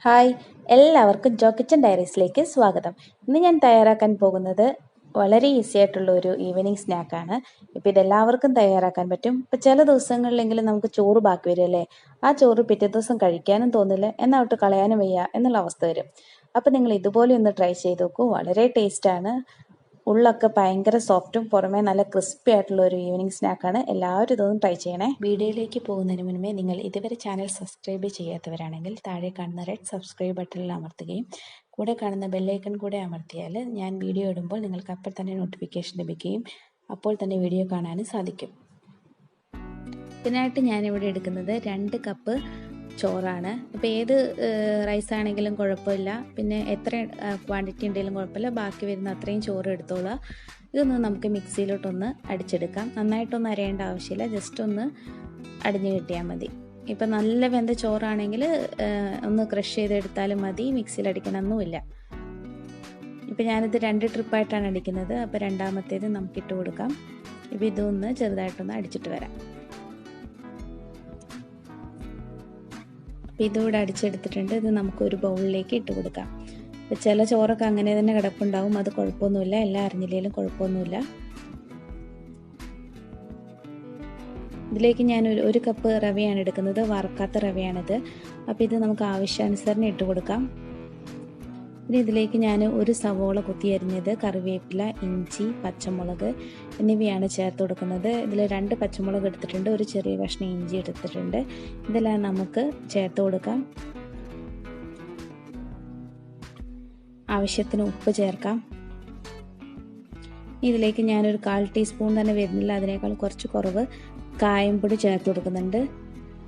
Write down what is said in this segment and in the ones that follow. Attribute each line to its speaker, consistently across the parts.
Speaker 1: Hi, എല്ലാവർക്കും ജോ kitchen ഡയറീസിലേക്ക് സ്വാഗതം. ഇന്ന് ഞാൻ തയ്യാറാക്കാൻ പോകുന്നത് വളരെ ഈസി ആയിട്ടുള്ള ഒരു ഈവനിങ് സ്നാക്കാണ്. ഇപ്പോൾ ഇതെല്ലാവർക്കും തയ്യാറാക്കാൻ പറ്റും. ഇപ്പോൾ ചില ദിവസങ്ങളിലെങ്കിലും നമുക്ക് ചോറ് ബാക്കി വരുമല്ലേ, ആ ചോറ് പിറ്റേ ദിവസം കഴിക്കാനും തോന്നില്ല, എന്നാൽ ഒട്ട് കളയാനും വയ്യ എന്നുള്ള അവസ്ഥ വരും. അപ്പോൾ നിങ്ങൾ ഇതുപോലെ ഒന്ന് ട്രൈ ചെയ്ത് നോക്കൂ. വളരെ ടേസ്റ്റാണ്. ഉള്ളൊക്കെ ഭയങ്കര സോഫ്റ്റും പുറമേ നല്ല ക്രിസ്പി ആയിട്ടുള്ള ഒരു ഈവനിങ് സ്നാക്കാണ്. എല്ലാവരും ഇതൊന്നും ട്രൈ ചെയ്യണേ. വീഡിയോയിലേക്ക് പോകുന്നതിന് മുൻപേ നിങ്ങൾ ഇതുവരെ ചാനൽ സബ്സ്ക്രൈബ് ചെയ്യാത്തവരാണെങ്കിൽ താഴെ കാണുന്ന റെഡ് സബ്സ്ക്രൈബ് ബട്ടണിൽ അമർത്തുകയും കൂടെ കാണുന്ന ബെല്ലൈക്കൺ കൂടെ അമർത്തിയാൽ ഞാൻ വീഡിയോ ഇടുമ്പോൾ നിങ്ങൾക്ക് അപ്പോൾ തന്നെ നോട്ടിഫിക്കേഷൻ ലഭിക്കുകയും അപ്പോൾ തന്നെ വീഡിയോ കാണാനും സാധിക്കും. ഇതിനായിട്ട് ഞാനിവിടെ എടുക്കുന്നത് 2 കപ്പ് ചോറാണ്. ഇപ്പോൾ ഏത് റൈസ് ആണെങ്കിലും കുഴപ്പമില്ല, പിന്നെ എത്ര ക്വാണ്ടിറ്റി ഉണ്ടെങ്കിലും കുഴപ്പമില്ല, ബാക്കി വരുന്ന അത്രയും ചോറ് എടുത്തോളുക. ഇതൊന്ന് നമുക്ക് മിക്സിയിലോട്ടൊന്ന് അടിച്ചെടുക്കാം. നന്നായിട്ടൊന്നും അരയേണ്ട ആവശ്യമില്ല, ജസ്റ്റ് ഒന്ന് അടിഞ്ഞു കിട്ടിയാൽ മതി. ഇപ്പം നല്ല വെന്ത ചോറാണെങ്കിൽ ഒന്ന് ക്രഷ് ചെയ്തെടുത്താലും മതി, മിക്സിയിൽ അടിക്കണമെന്നുമില്ല. ഇപ്പം ഞാനിത് 2 ട്രിപ്പായിട്ടാണ് അടിക്കുന്നത്. അപ്പോൾ രണ്ടാമത്തേത് നമുക്കിട്ട് കൊടുക്കാം. ഇപ്പോൾ ഇതൊന്ന് ചെറുതായിട്ടൊന്ന് അടിച്ചിട്ട് വരാം. അപ്പോൾ ഇതുകൂടെ അടിച്ചെടുത്തിട്ടുണ്ട്. ഇത് നമുക്ക് ഒരു ബൗളിലേക്ക് ഇട്ട് കൊടുക്കാം. അപ്പോൾ ചില ചോറൊക്കെ അങ്ങനെ തന്നെ കിടപ്പുണ്ടാവും, അത് കുഴപ്പമൊന്നുമില്ല. എല്ലാം അരിഞ്ഞില്ലെങ്കിലും കുഴപ്പമൊന്നുമില്ല. ഇതിലേക്ക് ഞാൻ ഒരു കപ്പ് റവയാണ് എടുക്കുന്നത്, വറുക്കാത്ത റവയാണിത്. അപ്പോൾ ഇത് നമുക്ക് ആവശ്യാനുസരണം ഇട്ട് കൊടുക്കാം. പിന്നെ ഇതിലേക്ക് ഞാൻ ഒരു സവോള കുത്തി അരിഞ്ഞത്, കറിവേപ്പില, ഇഞ്ചി, പച്ചമുളക് എന്നിവയാണ് ചേർത്ത് കൊടുക്കുന്നത്. ഇതിൽ 2 പച്ചമുളക് എടുത്തിട്ടുണ്ട്, ഒരു ചെറിയ കഷ്ണം ഇഞ്ചി എടുത്തിട്ടുണ്ട്. ഇതെല്ലാം നമുക്ക് ചേർത്ത് കൊടുക്കാം. ആവശ്യത്തിന് ഉപ്പ് ചേർക്കാം. ഇതിലേക്ക് ഞാനൊരു 1/4 ടീസ്പൂൺ തന്നെ വരുന്നില്ല, അതിനേക്കാൾ കുറച്ച് കുറവ് കായംപൊടി ചേർത്ത് കൊടുക്കുന്നുണ്ട്.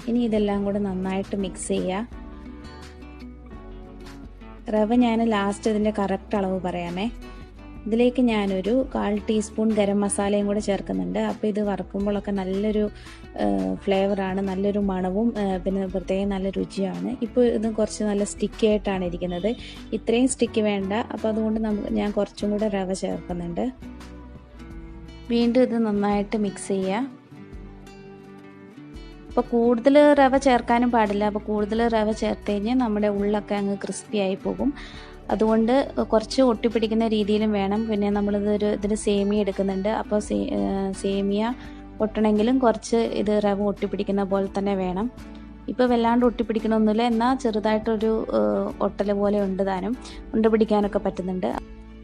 Speaker 1: ഇനി ഇതെല്ലാം കൂടെ നന്നായിട്ട് മിക്സ് ചെയ്യുക. റവ ഞാൻ ലാസ്റ്റ് ഇതിൻ്റെ കറക്റ്റ് അളവ് പറയാമേ. ഇതിലേക്ക് ഞാനൊരു 1/4 ടീസ്പൂൺ ഗരം മസാലയും കൂടെ ചേർക്കുന്നുണ്ട്. അപ്പോൾ ഇത് വറുക്കുമ്പോഴൊക്കെ നല്ലൊരു ഫ്ലേവറാണ്, നല്ലൊരു മണവും പിന്നെ പ്രത്യേകം നല്ല രുചിയാണ്. ഇപ്പോൾ ഇത് കുറച്ച് നല്ല സ്റ്റിക്കി ആയിട്ടാണ് ഇരിക്കുന്നത്, ഇത്രയും സ്റ്റിക്ക് വേണ്ട. അപ്പോൾ അതുകൊണ്ട് ഞാൻ കുറച്ചും കൂടെ റവ ചേർക്കുന്നുണ്ട്. വീണ്ടും ഇത് നന്നായിട്ട് മിക്സ് ചെയ്യുക. അപ്പോൾ കൂടുതൽ റവ ചേർക്കാനും പാടില്ല. അപ്പോൾ കൂടുതൽ റവ ചേർത്ത് കഴിഞ്ഞാൽ നമ്മുടെ ഉള്ളൊക്കെ അങ്ങ് ക്രിസ്പി ആയി പോകും. അതുകൊണ്ട് കുറച്ച് ഒട്ടിപ്പിടിക്കുന്ന രീതിയിലും വേണം. പിന്നെ ഇതിൽ സേമിയ എടുക്കുന്നുണ്ട്. അപ്പോൾ സേമിയ ഒട്ടണമെങ്കിലും കുറച്ച് ഇത് റവ ഒട്ടിപ്പിടിക്കുന്ന പോലെ തന്നെ വേണം. ഇപ്പോൾ വല്ലാണ്ട് ഒട്ടിപ്പിടിക്കണമൊന്നുമില്ല, എന്നാൽ ചെറുതായിട്ടൊരു ഒട്ടൽ പോലെ ഉണ്ട് താനും, ഉണ്ട പിടിക്കാനൊക്കെ പറ്റുന്നുണ്ട്.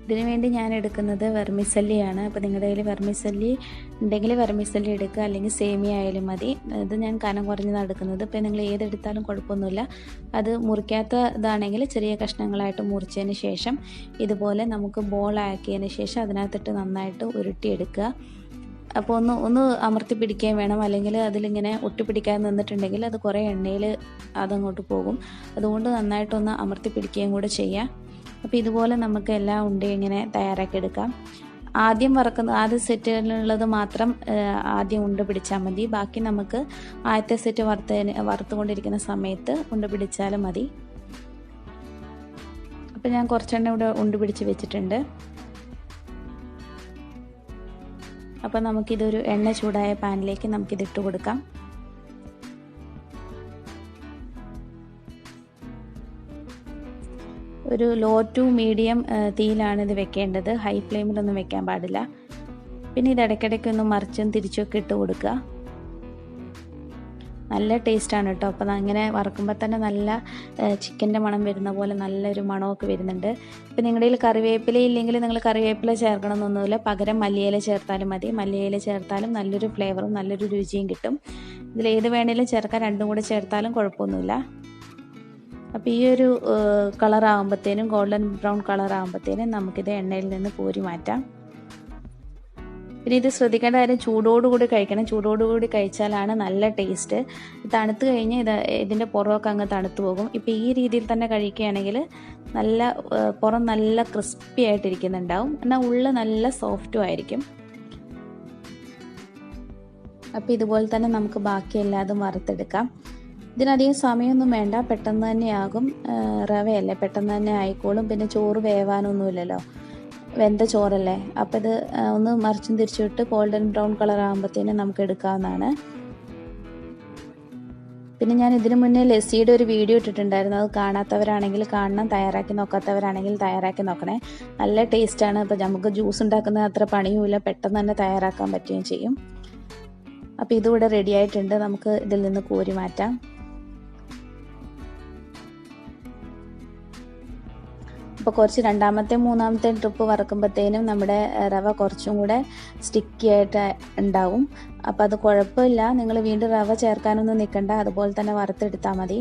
Speaker 1: ഇതിനു വേണ്ടി ഞാൻ എടുക്കുന്നത് വെർമിസല്ലിയാണ്. അപ്പോൾ നിങ്ങളുടെ കയ്യിൽ വെർമിസല്ലി ഉണ്ടെങ്കിൽ വെർമിസല്ലി എടുക്കുക, അല്ലെങ്കിൽ സേമിയ ആയാലും മതി. ഇത് ഞാൻ കനം കുറഞ്ഞതാണ് എടുക്കുന്നത്. ഇപ്പോൾ നിങ്ങൾ ഏതെടുത്താലും കുഴപ്പമൊന്നുമില്ല. അത് മുറിക്കാത്ത ഇതാണെങ്കിൽ ചെറിയ കഷ്ണങ്ങളായിട്ട് മുറിച്ചതിന് ശേഷം ഇതുപോലെ നമുക്ക് ബോളാക്കിയതിന് ശേഷം അതിനകത്തിട്ട് നന്നായിട്ട് ഉരുട്ടിയെടുക്കുക. അപ്പോൾ ഒന്ന് അമർത്തി പിടിക്കുകയും വേണം, അല്ലെങ്കിൽ അതിലിങ്ങനെ ഒട്ടിപ്പിടിക്കാൻ നിന്നിട്ടുണ്ടെങ്കിൽ അത് കുറേ എണ്ണയിൽ അതങ്ങോട്ട് പോകും. അതുകൊണ്ട് നന്നായിട്ടൊന്ന് അമർത്തി പിടിക്കുകയും കൂടെ ചെയ്യാം. അപ്പോൾ ഇതുപോലെ നമുക്ക് എല്ലാം ഇങ്ങനെ തയ്യാറാക്കി എടുക്കാം. ആദ്യം സെറ്റിലുള്ളത് മാത്രം ആദ്യം ഉണ്ട പിടിച്ചാൽ മതി. ബാക്കി നമുക്ക് ആദ്യത്തെ സെറ്റ് വറുത്തുകൊണ്ടിരിക്കുന്ന സമയത്ത് ഉണ്ട പിടിച്ചാലും മതി. അപ്പോൾ ഞാൻ കുറച്ചെണ്ണ ഇവിടെ ഉണ്ട പിടിച്ച് വെച്ചിട്ടുണ്ട്. അപ്പോൾ നമുക്കിതൊരു എണ്ണ ചൂടായ പാനിലേക്ക് നമുക്കിതിട്ട് കൊടുക്കാം. ഒരു ലോ ടു മീഡിയം തീയിലാണ് ഇത് വെക്കേണ്ടത്, ഹൈ ഫ്ലെയിമിലൊന്നും വെക്കാൻ പാടില്ല. പിന്നെ ഇത് ഇടയ്ക്കിടയ്ക്കൊന്ന് മറിച്ചും തിരിച്ചൊക്കെ ഇട്ട് കൊടുക്കുക. നല്ല ടേസ്റ്റാണ് കേട്ടോ. അപ്പോൾ അങ്ങനെ വറുക്കുമ്പോൾ തന്നെ നല്ല ചിക്കൻ്റെ മണം വരുന്ന പോലെ നല്ലൊരു മണമൊക്കെ വരുന്നുണ്ട്. ഇപ്പം നിങ്ങളുടെ കയ്യിൽ കറിവേപ്പില ഇല്ലെങ്കിൽ നിങ്ങൾ കറിവേപ്പില ചേർക്കണമെന്നൊന്നുമില്ല, പകരം മല്ലിയില ചേർത്താലും മതി. മല്ലിയില ചേർത്താലും നല്ലൊരു ഫ്ലേവറും നല്ലൊരു രുചിയും കിട്ടും. ഇതിലേത് വേണേലും ചേർക്കാം, രണ്ടും കൂടെ ചേർത്താലും കുഴപ്പമൊന്നുമില്ല. അപ്പോൾ ഈ ഒരു കളറാകുമ്പോഴത്തേനും, ഗോൾഡൻ ബ്രൗൺ കളറാകുമ്പോഴത്തേനും നമുക്കിത് എണ്ണയിൽ നിന്ന് കോരി മാറ്റാം. പിന്നെ ഇത് ശ്രദ്ധിക്കേണ്ട കാര്യം, ചൂടോടുകൂടി കഴിക്കണം. ചൂടോടുകൂടി കഴിച്ചാലാണ് നല്ല ടേസ്റ്റ്. തണുത്ത് കഴിഞ്ഞ് ഇതിൻ്റെ പുറമൊക്കെ അങ്ങ് തണുത്ത് പോകും. ഇപ്പോൾ ഈ രീതിയിൽ തന്നെ കഴിക്കുകയാണെങ്കിൽ പുറം നല്ല ക്രിസ്പി ആയിട്ടിരിക്കുന്നുണ്ടാവും, എന്നാൽ ഉള്ളിൽ നല്ല സോഫ്റ്റും ആയിരിക്കും. അപ്പോൾ ഇതുപോലെ തന്നെ നമുക്ക് ബാക്കി എല്ലാതും വറുത്തെടുക്കാം. ഇതിനധികം സമയമൊന്നും വേണ്ട, പെട്ടെന്ന് തന്നെ ആകും. റവയല്ലേ, പെട്ടെന്ന് തന്നെ ആയിക്കോളും. പിന്നെ ചോറ് വേവാനൊന്നുമില്ലല്ലോ, വെന്ത ചോറല്ലേ. അപ്പോൾ ഇത് ഒന്ന് മറിച്ചും തിരിച്ചിട്ട് ഗോൾഡൻ ബ്രൗൺ കളർ ആകുമ്പോഴത്തേനും നമുക്ക് എടുക്കാവുന്നതാണ്. പിന്നെ ഞാൻ ഇതിനു മുന്നേ ലസ്സിയുടെ ഒരു വീഡിയോ ഇട്ടിട്ടുണ്ടായിരുന്നു. അത് കാണാത്തവരാണെങ്കിൽ കാണണം, തയ്യാറാക്കി നോക്കാത്തവരാണെങ്കിൽ തയ്യാറാക്കി നോക്കണേ. നല്ല ടേസ്റ്റാണ്. അപ്പോൾ നമുക്ക് ജ്യൂസ് ഉണ്ടാക്കുന്ന അത്ര പണിയുമില്ല, പെട്ടെന്ന് തന്നെ തയ്യാറാക്കാൻ പറ്റുകയും ചെയ്യും. അപ്പോൾ ഇതിവിടെ റെഡി ആയിട്ടുണ്ട്. നമുക്ക് ഇതിൽ നിന്ന് കോരി മാറ്റാം. അപ്പോൾ കുറച്ച് രണ്ടാമത്തെ മൂന്നാമത്തെ ട്രിപ്പ് വറക്കുമ്പോഴത്തേനും നമ്മുടെ റവ കുറച്ചും കൂടെ സ്റ്റിക്കി ആയിട്ട് ഉണ്ടാവും. അപ്പോൾ അത് കുഴപ്പമില്ല, നിങ്ങൾ വീണ്ടും റവ ചേർക്കാനൊന്നും നിൽക്കണ്ട, അതുപോലെ തന്നെ വറുത്തെടുത്താൽ മതി.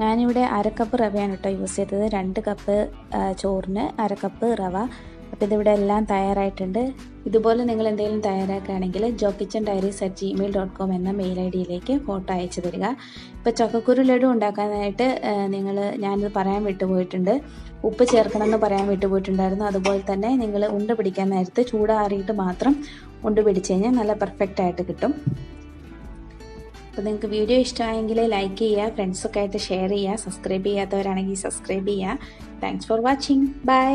Speaker 1: ഞാനിവിടെ 1/2 കപ്പ് റവയാണ് കേട്ടോ യൂസ് ചെയ്തത്. 2 കപ്പ് ചോറിന് 1/2 കപ്പ് റവ. അപ്പോൾ ഇതിവിടെ എല്ലാം തയ്യാറായിട്ടുണ്ട്. ഇതുപോലെ നിങ്ങൾ എന്തെങ്കിലും തയ്യാറാക്കുകയാണെങ്കിൽ jokitchendiaries@gmail.com എന്ന മെയിൽ ID-യിലേക്ക് ഫോട്ടോ അയച്ചു തരിക. ഇപ്പോൾ ചക്കക്കുരു ലഡു ഉണ്ടാക്കാനായിട്ട് ഞാനിത് പറയാൻ വിട്ടുപോയിട്ടുണ്ട്. ഉപ്പ് ചേർക്കണമെന്ന് പറയാൻ വിട്ടുപോയിട്ടുണ്ടായിരുന്നു. അതുപോലെ തന്നെ നിങ്ങൾ ഉണ്ട പിടിക്കാൻ നേരത്ത് ചൂടാറിയിട്ട് മാത്രം ഉണ്ട പിടിച്ച് കഴിഞ്ഞാൽ നല്ല പെർഫെക്റ്റ് ആയിട്ട് കിട്ടും. അപ്പോൾ നിങ്ങൾക്ക് വീഡിയോ ഇഷ്ടമായെങ്കിൽ ലൈക്ക് ചെയ്യുക, ഫ്രണ്ട്സൊക്കെ ആയിട്ട് ഷെയർ ചെയ്യുക, സബ്സ്ക്രൈബ് ചെയ്യാത്തവരാണെങ്കിൽ സബ്സ്ക്രൈബ് ചെയ്യുക. Thanks for watching. ബൈ.